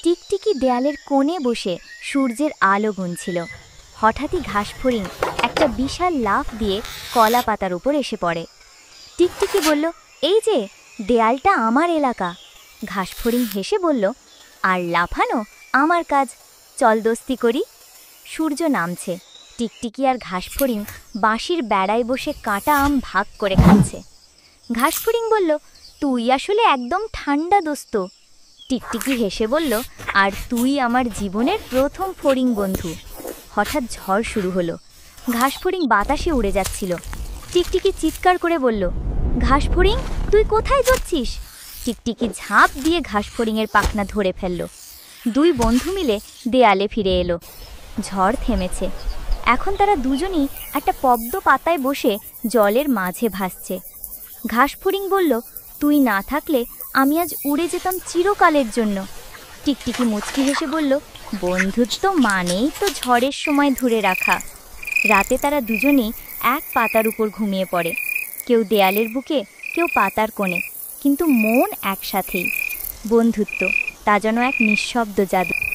টিকটিকি দেয়ালের কোণে বসে সূর্যের আলো গুনছিল। হঠাৎই ঘাসফড়িং একটা বিশাল লাফ দিয়ে কলা পাতার উপর এসে পড়ে। টিকটিকি বলল, এই যে, দেয়ালটা আমার এলাকা। ঘাসফড়িং হেসে বলল, আর লাফানো আমার কাজ, চল দোস্তি করি। সূর্য নামছে। টিকটিকি আর ঘাসফড়িং বাঁশির বেড়ায় বসে কাঁটা আম ভাগ করে খাচ্ছে। ঘাসফড়িং বলল, তুই আসলে একদম ঠান্ডা দোস্ত। টিকটিকি হেসে বলল, আর তুই আমার জীবনের প্রথম ফড়িং বন্ধু। হঠাৎ ঝড় শুরু হলো। ঘাসফড়িং বাতাসে উড়ে যাচ্ছিল। টিকটিকি চিৎকার করে বলল, ঘাসফড়িং, তুই কোথায় যাচ্ছিস? টিকটিকি ঝাঁপ দিয়ে ঘাসফড়িংয়ের পাখনা ধরে ফেলল। দুই বন্ধু মিলে দেয়ালে ফিরে এলো। ঝড় থেমেছে। এখন তারা দুজনই একটা পদ্ম পাতায় বসে জলের মাঝে ভাসছে। ঘাসফড়িং বলল, তুই না থাকলে আমি আজ উড়ে যেতাম চিরকালের জন্য। টিকটিকি মুচকি হেসে বলল, বন্ধুত্ব মানেই তো ঝড়ের সময় ধরে রাখা। রাতে তারা দুজনেই এক পাতার উপর ঘুমিয়ে পড়ে, কেউ দেয়ালের বুকে, কেউ পাতার কোণে, কিন্তু মন একসাথেই। বন্ধুত্ব তা যেন এক নিঃশব্দ জাদু।